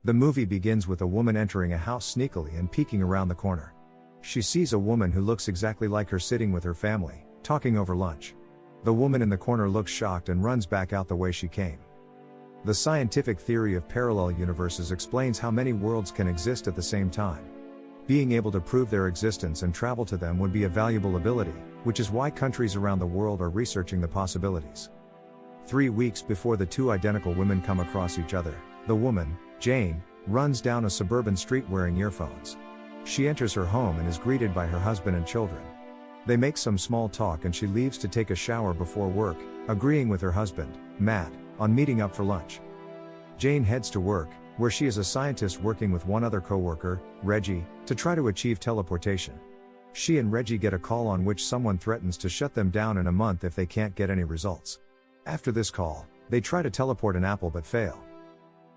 The movie begins with a woman entering a house sneakily and peeking around the corner. She sees a woman who looks exactly like her sitting with her family, talking over lunch. The woman in the corner looks shocked and runs back out the way she came. The scientific theory of parallel universes explains how many worlds can exist at the same time. Being able to prove their existence and travel to them would be a valuable ability, which is why countries around the world are researching the possibilities. 3 weeks before the two identical women come across each other, the woman, Jane, runs down a suburban street wearing earphones. She enters her home and is greeted by her husband and children. They make some small talk and she leaves to take a shower before work, agreeing with her husband, Matt, on meeting up for lunch. Jane heads to work, where she is a scientist working with one other coworker, Reggie, to try to achieve teleportation. She and Reggie get a call on which someone threatens to shut them down in a month if they can't get any results. After this call, they try to teleport an apple but fail.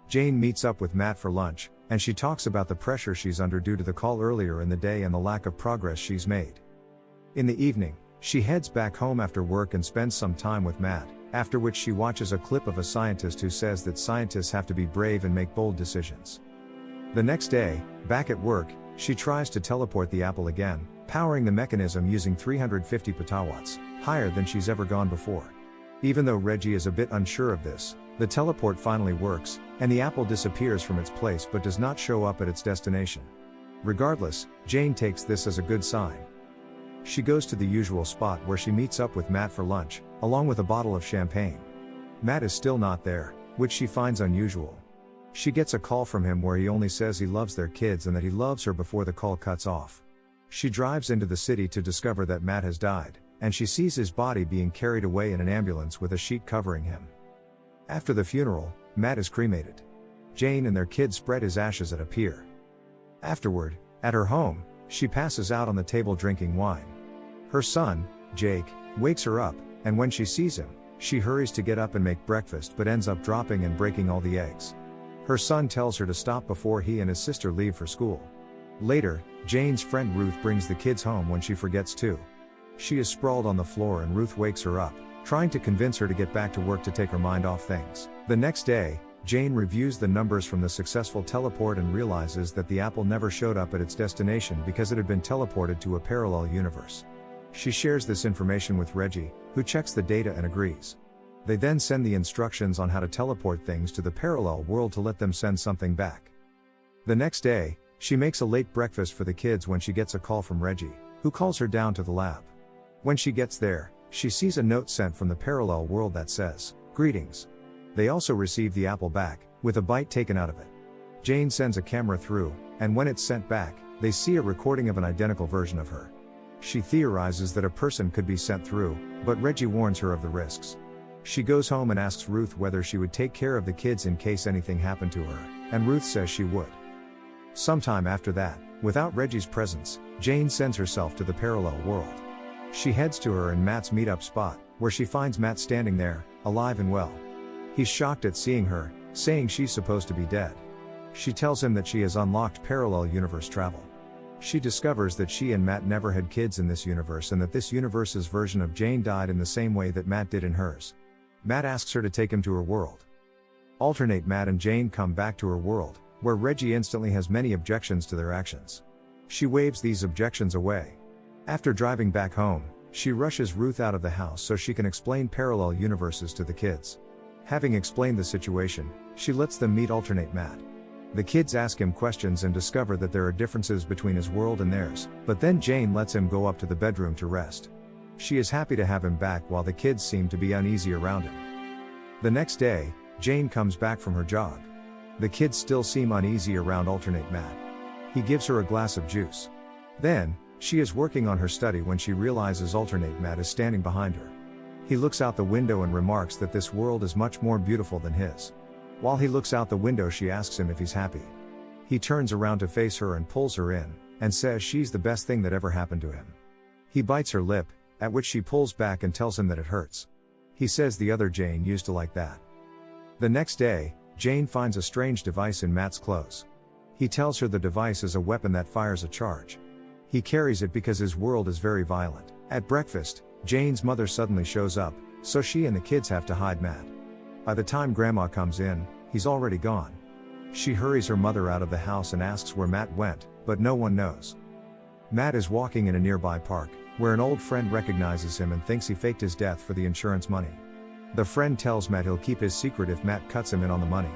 Jane meets up with Matt for lunch, and she talks about the pressure she's under due to the call earlier in the day and the lack of progress she's made. In the evening, she heads back home after work and spends some time with Matt, after which she watches a clip of a scientist who says that scientists have to be brave and make bold decisions. The next day, back at work, she tries to teleport the apple again, powering the mechanism using 350 petawatts, higher than she's ever gone before. Even though Reggie is a bit unsure of this, the teleport finally works, and the apple disappears from its place but does not show up at its destination. Regardless, Jane takes this as a good sign. She goes to the usual spot where she meets up with Matt for lunch, along with a bottle of champagne. Matt is still not there, which she finds unusual. She gets a call from him where he only says he loves their kids and that he loves her before the call cuts off. She drives into the city to discover that Matt has died, and she sees his body being carried away in an ambulance with a sheet covering him. After the funeral, Matt is cremated. Jane and their kids spread his ashes at a pier. Afterward, at her home, she passes out on the table drinking wine. Her son, Jake, wakes her up, and when she sees him, she hurries to get up and make breakfast but ends up dropping and breaking all the eggs. Her son tells her to stop before he and his sister leave for school. Later, Jane's friend Ruth brings the kids home when she forgets to. She is sprawled on the floor and Ruth wakes her up, trying to convince her to get back to work to take her mind off things. The next day, Jane reviews the numbers from the successful teleport and realizes that the apple never showed up at its destination because it had been teleported to a parallel universe. She shares this information with Reggie, who checks the data and agrees. They then send the instructions on how to teleport things to the parallel world to let them send something back. The next day, she makes a late breakfast for the kids when she gets a call from Reggie, who calls her down to the lab. When she gets there, she sees a note sent from the parallel world that says, "Greetings." They also receive the apple back, with a bite taken out of it. Jane sends a camera through, and when it's sent back, they see a recording of an identical version of her. She theorizes that a person could be sent through, but Reggie warns her of the risks. She goes home and asks Ruth whether she would take care of the kids in case anything happened to her, and Ruth says she would. Sometime after that, without Reggie's presence, Jane sends herself to the parallel world. She heads to her and Matt's meetup spot, where she finds Matt standing there, alive and well. He's shocked at seeing her, saying she's supposed to be dead. She tells him that she has unlocked parallel universe travel. She discovers that she and Matt never had kids in this universe and that this universe's version of Jane died in the same way that Matt did in hers. Matt asks her to take him to her world. Alternate Matt and Jane come back to her world, where Reggie instantly has many objections to their actions. She waves these objections away. After driving back home, she rushes Ruth out of the house so she can explain parallel universes to the kids. Having explained the situation, she lets them meet alternate Matt. The kids ask him questions and discover that there are differences between his world and theirs, but then Jane lets him go up to the bedroom to rest. She is happy to have him back while the kids seem to be uneasy around him. The next day, Jane comes back from her jog. The kids still seem uneasy around alternate Matt. He gives her a glass of juice. Then, she is working on her study when she realizes alternate Matt is standing behind her. He looks out the window and remarks that this world is much more beautiful than his. While he looks out the window, she asks him if he's happy. He turns around to face her and pulls her in, and says she's the best thing that ever happened to him. He bites her lip, at which she pulls back and tells him that it hurts. He says the other Jane used to like that. The next day, Jane finds a strange device in Matt's clothes. He tells her the device is a weapon that fires a charge. He carries it because his world is very violent. At breakfast, Jane's mother suddenly shows up, so she and the kids have to hide Matt. By the time Grandma comes in, he's already gone. She hurries her mother out of the house and asks where Matt went, but no one knows. Matt is walking in a nearby park, where an old friend recognizes him and thinks he faked his death for the insurance money. The friend tells Matt he'll keep his secret if Matt cuts him in on the money.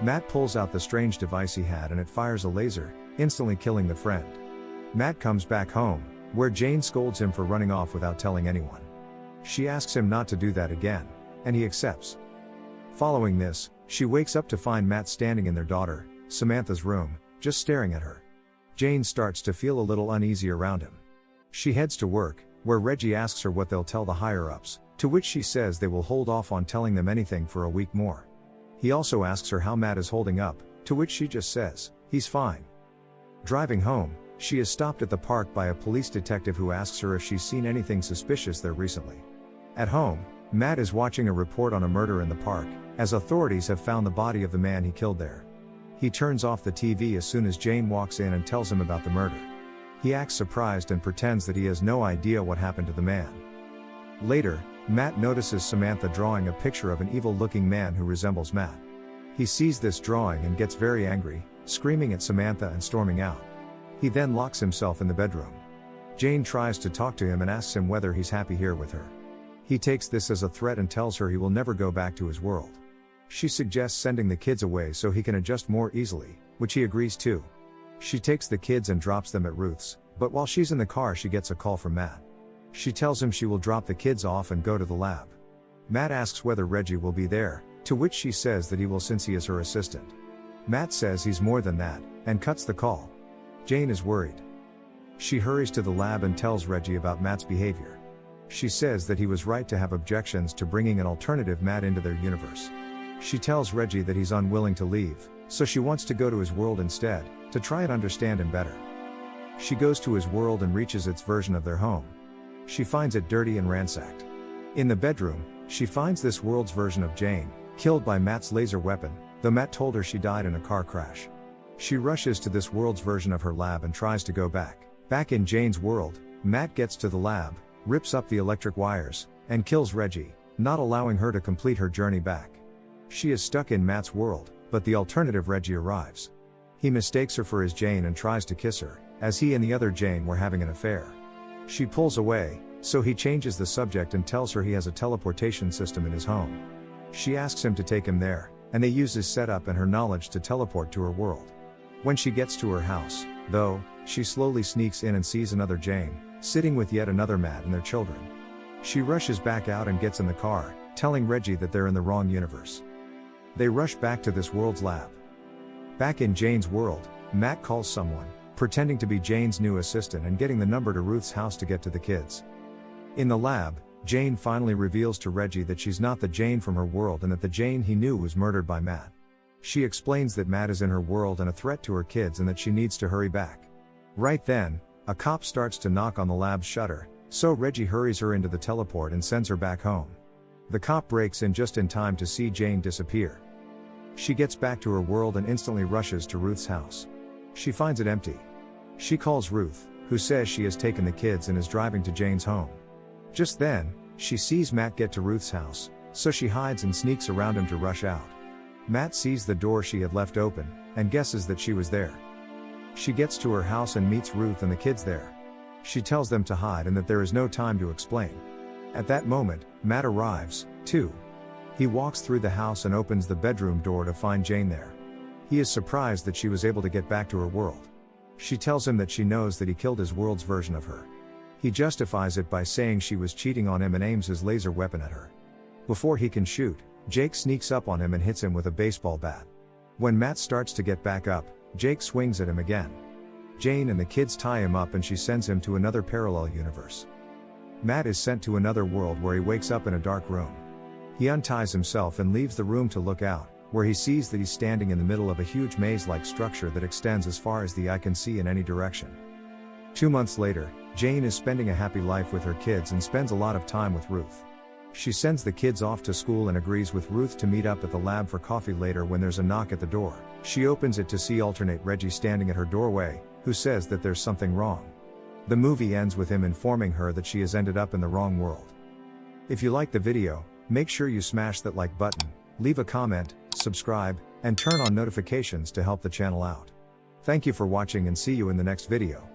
Matt pulls out the strange device he had and it fires a laser, instantly killing the friend. Matt comes back home, where Jane scolds him for running off without telling anyone. She asks him not to do that again, and he accepts. Following this, she wakes up to find Matt standing in their daughter, Samantha's room, just staring at her. Jane starts to feel a little uneasy around him. She heads to work, where Reggie asks her what they'll tell the higher-ups, to which she says they will hold off on telling them anything for a week more. He also asks her how Matt is holding up, to which she just says, "He's fine." Driving home, she is stopped at the park by a police detective who asks her if she's seen anything suspicious there recently. At home, Matt is watching a report on a murder in the park, as authorities have found the body of the man he killed there. He turns off the TV as soon as Jane walks in and tells him about the murder. He acts surprised and pretends that he has no idea what happened to the man. Later, Matt notices Samantha drawing a picture of an evil-looking man who resembles Matt. He sees this drawing and gets very angry, screaming at Samantha and storming out. He then locks himself in the bedroom. Jane tries to talk to him and asks him whether he's happy here with her. He takes this as a threat and tells her he will never go back to his world. She suggests sending the kids away so he can adjust more easily, which he agrees to. She takes the kids and drops them at Ruth's, but while she's in the car she gets a call from Matt. She tells him she will drop the kids off and go to the lab. Matt asks whether Reggie will be there, to which she says that he will since he is her assistant. Matt says he's more than that, and cuts the call. Jane is worried. She hurries to the lab and tells Reggie about Matt's behavior. She says that he was right to have objections to bringing an alternative Matt into their universe. She tells Reggie that he's unwilling to leave, so she wants to go to his world instead, to try and understand him better. She goes to his world and reaches its version of their home. She finds it dirty and ransacked. In the bedroom, she finds this world's version of Jane, killed by Matt's laser weapon, though Matt told her she died in a car crash. She rushes to this world's version of her lab and tries to go back. Back in Jane's world, Matt gets to the lab, rips up the electric wires, and kills Reggie, not allowing her to complete her journey back. She is stuck in Matt's world, but the alternative Reggie arrives. He mistakes her for his Jane and tries to kiss her, as he and the other Jane were having an affair. She pulls away, so he changes the subject and tells her he has a teleportation system in his home. She asks him to take him there, and they use his setup and her knowledge to teleport to her world. When she gets to her house, though, she slowly sneaks in and sees another Jane, sitting with yet another Matt and their children. She rushes back out and gets in the car, telling Reggie that they're in the wrong universe. They rush back to this world's lab. Back in Jane's world, Matt calls someone, pretending to be Jane's new assistant and getting the number to Ruth's house to get to the kids. In the lab, Jane finally reveals to Reggie that she's not the Jane from her world and that the Jane he knew was murdered by Matt. She explains that Matt is in her world and a threat to her kids and that she needs to hurry back. Right then, a cop starts to knock on the lab's shutter, so Reggie hurries her into the teleport and sends her back home. The cop breaks in just in time to see Jane disappear. She gets back to her world and instantly rushes to Ruth's house. She finds it empty. She calls Ruth, who says she has taken the kids and is driving to Jane's home. Just then, she sees Matt get to Ruth's house, so she hides and sneaks around him to rush out. Matt sees the door she had left open, and guesses that she was there. She gets to her house and meets Ruth and the kids there. She tells them to hide and that there is no time to explain. At that moment, Matt arrives, too. He walks through the house and opens the bedroom door to find Jane there. He is surprised that she was able to get back to her world. She tells him that she knows that he killed his world's version of her. He justifies it by saying she was cheating on him and aims his laser weapon at her. Before he can shoot, Jake sneaks up on him and hits him with a baseball bat. When Matt starts to get back up, Jake swings at him again. Jane and the kids tie him up and she sends him to another parallel universe. Matt is sent to another world where he wakes up in a dark room. He unties himself and leaves the room to look out, where he sees that he's standing in the middle of a huge maze-like structure that extends as far as the eye can see in any direction. 2 months later, Jane is spending a happy life with her kids and spends a lot of time with Ruth. She sends the kids off to school and agrees with Ruth to meet up at the lab for coffee later when there's a knock at the door. She opens it to see alternate Reggie standing at her doorway, who says that there's something wrong. The movie ends with him informing her that she has ended up in the wrong world. If you liked the video, make sure you smash that like button, leave a comment, subscribe, and turn on notifications to help the channel out. Thank you for watching and see you in the next video.